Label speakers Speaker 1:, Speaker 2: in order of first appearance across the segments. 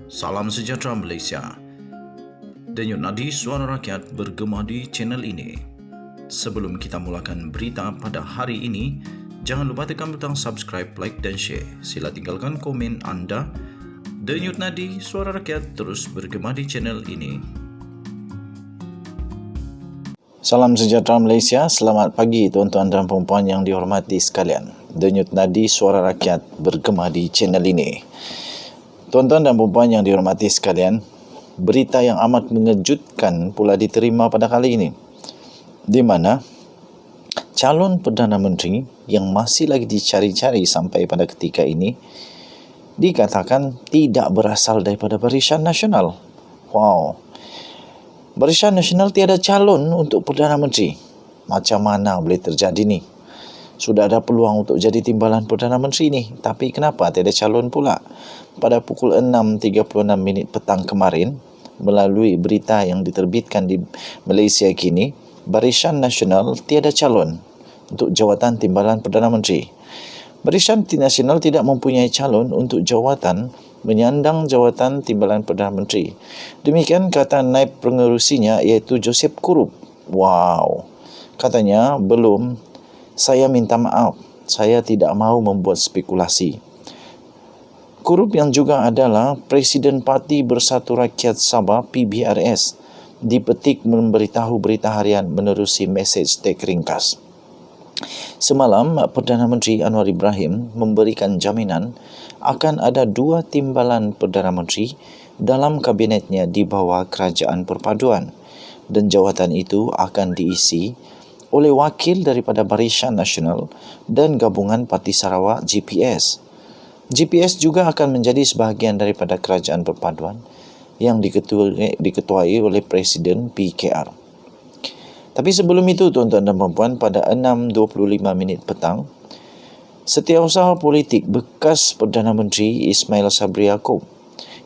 Speaker 1: Salam sejahtera Malaysia. Denyut nadi suara rakyat bergema di channel ini. Sebelum kita mulakan berita pada hari ini, jangan lupa tekan butang subscribe, like dan share. Sila tinggalkan komen anda. Denyut nadi suara rakyat terus bergema di channel ini.
Speaker 2: Salam sejahtera Malaysia, selamat pagi tuan-tuan dan puan-puan yang dihormati sekalian. Denyut nadi suara rakyat bergema di channel ini. Tuan-tuan dan puan-puan yang dihormati sekalian, berita yang amat mengejutkan pula diterima pada kali ini, di mana calon Perdana Menteri yang masih lagi dicari-cari sampai pada ketika ini dikatakan tidak berasal daripada Barisan Nasional. Wow. Barisan Nasional tiada calon untuk Perdana Menteri. Macam mana boleh terjadi ni? Sudah ada peluang untuk jadi timbalan Perdana Menteri ni, tapi kenapa tiada calon pula? Pada pukul 6.36 petang kemarin, melalui berita yang diterbitkan di Malaysia kini, Barisan Nasional tiada calon untuk jawatan timbalan Perdana Menteri. Barisan Nasional tidak mempunyai calon untuk jawatan menyandang jawatan timbalan Perdana Menteri. Demikian kata naib pengerusinya, iaitu Joseph Kurup. Wow. Katanya, belum, saya minta maaf, saya tidak mahu membuat spekulasi. Kurup yang juga adalah Presiden Parti Bersatu Rakyat Sabah PBRS dipetik memberitahu berita harian menerusi mesej teks ringkas. Semalam, Perdana Menteri Anwar Ibrahim memberikan jaminan akan ada 2 timbalan Perdana Menteri dalam kabinetnya di bawah Kerajaan Perpaduan, dan jawatan itu akan diisi oleh wakil daripada Barisan Nasional dan gabungan Parti Sarawak GPS. GPS juga akan menjadi sebahagian daripada Kerajaan Perpaduan yang diketuai oleh Presiden PKR. Tapi sebelum itu, tuan-tuan dan puan-puan, pada 6.25 petang, Setiausaha Politik bekas Perdana Menteri Ismail Sabri Yaakob,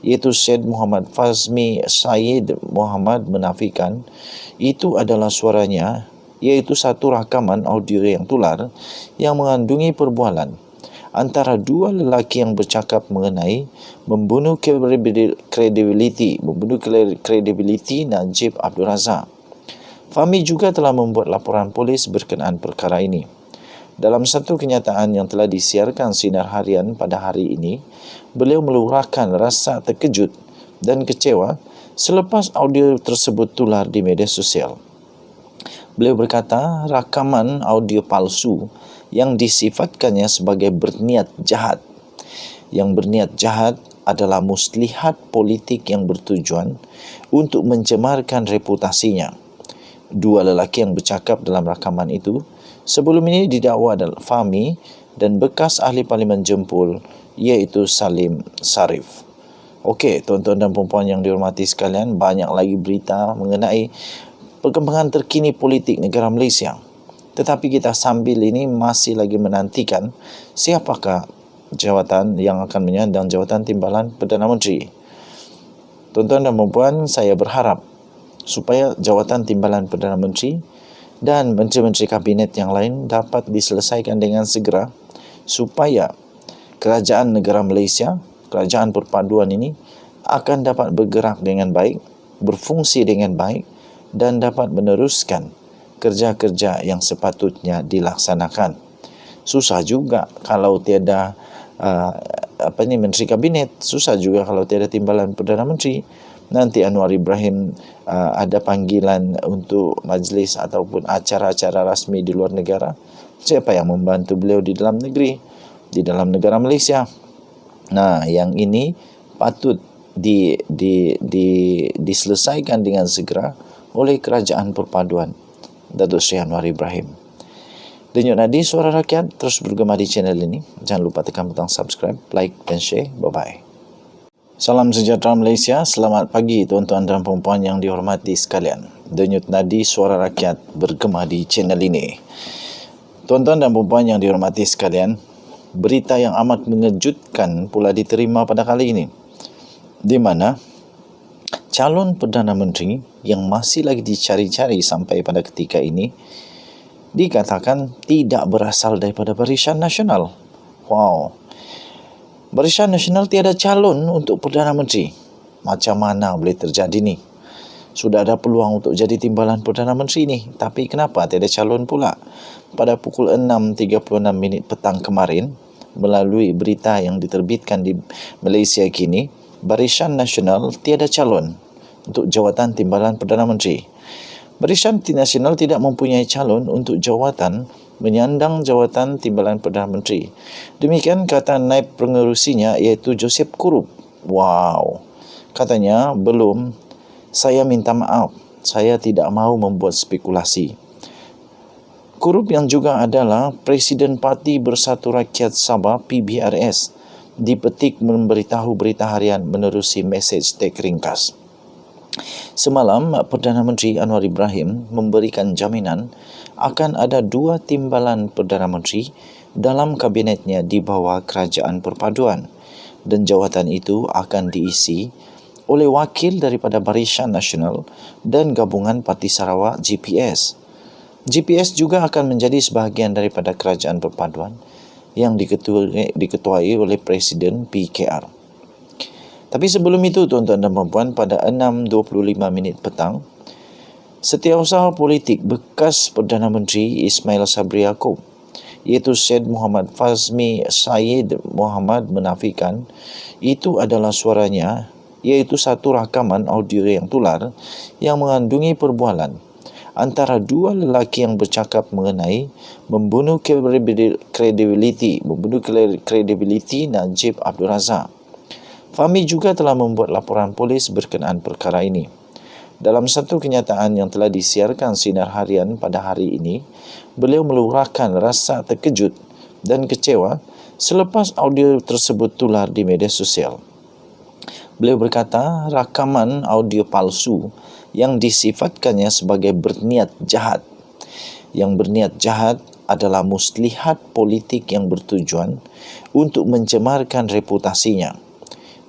Speaker 2: iaitu Syed Muhammad Fazmi Syed Muhammad, menafikan itu adalah suaranya, iaitu satu rakaman audio yang tular yang mengandungi perbualan antara 2 lelaki yang bercakap mengenai membunuh kredibiliti Najib Abdul Razak. Fahmi juga telah membuat laporan polis berkenaan perkara ini. Dalam satu kenyataan yang telah disiarkan Sinar Harian pada hari ini, beliau meluahkan rasa terkejut dan kecewa selepas audio tersebut tular di media sosial. Beliau berkata, rakaman audio palsu yang disifatkannya sebagai berniat jahat. Yang berniat jahat adalah muslihat politik yang bertujuan untuk mencemarkan reputasinya. 2 lelaki yang bercakap dalam rakaman itu sebelum ini didakwa adalah Fahmi dan bekas ahli Parlimen Jempol, iaitu Salim Sarif. Okey, tuan-tuan dan puan-puan yang dihormati sekalian, banyak lagi berita mengenai perkembangan terkini politik negara Malaysia. Tetapi kita sambil ini masih lagi menantikan siapakah jawatan yang akan menyandang jawatan timbalan Perdana Menteri. Tuan-tuan dan puan-puan, saya berharap supaya jawatan timbalan Perdana Menteri dan menteri-menteri kabinet yang lain dapat diselesaikan dengan segera, supaya kerajaan negara Malaysia, kerajaan perpaduan ini akan dapat bergerak dengan baik, berfungsi dengan baik, dan dapat meneruskan kerja-kerja yang sepatutnya dilaksanakan. Susah juga kalau tiada menteri kabinet, susah juga kalau tiada timbalan Perdana Menteri. Nanti Anwar Ibrahim ada panggilan untuk majlis ataupun acara-acara rasmi di luar negara. Siapa yang membantu beliau di dalam negeri, di dalam negara Malaysia? Nah, yang ini patut diselesaikan dengan segera oleh Kerajaan Perpaduan Datuk Seri Anwar Ibrahim. Denyut nadi suara rakyat terus bergema di channel ini. Jangan lupa tekan butang subscribe, like dan share. Bye-bye. Salam sejahtera Malaysia, selamat pagi tuan-tuan dan puan-puan yang dihormati sekalian. Denyut nadi suara rakyat bergema di channel ini. Tuan-tuan dan puan-puan yang dihormati sekalian, berita yang amat mengejutkan pula diterima pada kali ini, di mana calon Perdana Menteri yang masih lagi dicari-cari sampai pada ketika ini dikatakan tidak berasal daripada Barisan Nasional. Wow. Barisan Nasional tiada calon untuk Perdana Menteri. macam mana boleh terjadi ni? Sudah ada peluang untuk jadi timbalan Perdana Menteri ni, tapi kenapa tiada calon pula? Pada pukul 6.36 petang kemarin, melalui berita yang diterbitkan di Malaysia kini, Barisan Nasional tiada calon untuk jawatan timbalan Perdana Menteri. Barisan Nasional tidak mempunyai calon untuk jawatan menyandang jawatan timbalan Perdana Menteri. Demikian kata naib pengerusinya, iaitu Joseph Kurup. Wow, katanya, belum. Saya minta maaf, saya tidak mahu membuat spekulasi. Kurup yang juga adalah Presiden Parti Bersatu Rakyat Sabah PBRS dipetik memberitahu berita harian menerusi mesej teks ringkas. Semalam, Perdana Menteri Anwar Ibrahim memberikan jaminan akan ada 2 timbalan Perdana Menteri dalam kabinetnya di bawah Kerajaan Perpaduan, dan jawatan itu akan diisi oleh wakil daripada Barisan Nasional dan gabungan Parti Sarawak GPS. GPS juga akan menjadi sebahagian daripada Kerajaan Perpaduan yang diketuai oleh Presiden PKR. Tapi sebelum itu, tuan-tuan dan puan-puan, pada 6.25 petang, Setiausaha Politik bekas Perdana Menteri Ismail Sabri Yaakob, iaitu Syed Muhammad Fazmi Syed Muhammad, menafikan itu adalah suaranya, iaitu satu rakaman audio yang tular yang mengandungi perbualan antara 2 lelaki yang bercakap mengenai membunuh kredibiliti Najib Abdul Razak. Fahmi juga telah membuat laporan polis berkenaan perkara ini. Dalam satu kenyataan yang telah disiarkan Sinar Harian pada hari ini, beliau meluahkan rasa terkejut dan kecewa selepas audio tersebut tular di media sosial. Beliau berkata, rakaman audio palsu yang disifatkannya sebagai berniat jahat. Yang berniat jahat adalah muslihat politik yang bertujuan untuk mencemarkan reputasinya.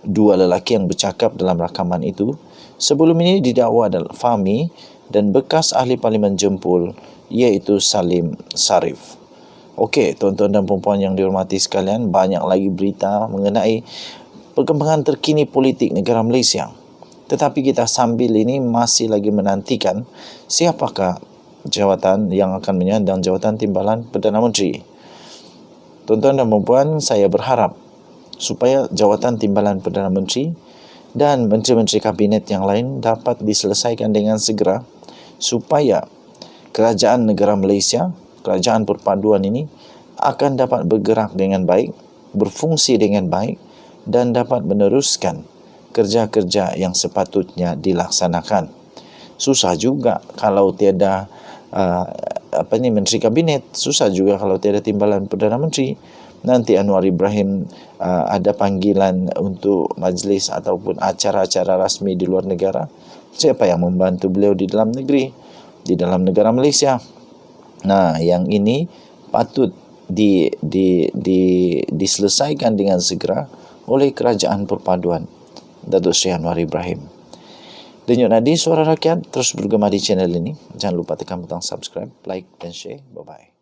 Speaker 2: 2 lelaki yang bercakap dalam rakaman itu sebelum ini didakwa adalah Fahmi dan bekas ahli Parlimen Jempol, iaitu Salim Sarif. Okey, tuan-tuan dan puan-puan yang dihormati sekalian, banyak lagi berita mengenai perkembangan terkini politik negara Malaysia. Tetapi kita sambil ini masih lagi menantikan siapakah jawatan yang akan menyandang jawatan timbalan Perdana Menteri. Tuan-tuan dan puan-puan, saya berharap supaya jawatan timbalan Perdana Menteri dan menteri-menteri kabinet yang lain dapat diselesaikan dengan segera, supaya kerajaan negara Malaysia, kerajaan perpaduan ini akan dapat bergerak dengan baik, berfungsi dengan baik, dan dapat meneruskan kerja-kerja yang sepatutnya dilaksanakan. Susah juga kalau tiada menteri kabinet, susah juga kalau tiada timbalan Perdana Menteri. Nanti Anwar Ibrahim ada panggilan untuk majlis ataupun acara-acara rasmi di luar negara. Siapa yang membantu beliau di dalam negeri, di dalam negara Malaysia? Nah, yang ini patut diselesaikan dengan segera oleh Kerajaan Perpaduan Datuk Seri Anwar Ibrahim. Denyut nadi suara rakyat terus bergema di channel ini. Jangan lupa tekan butang subscribe, like dan share. Bye-bye.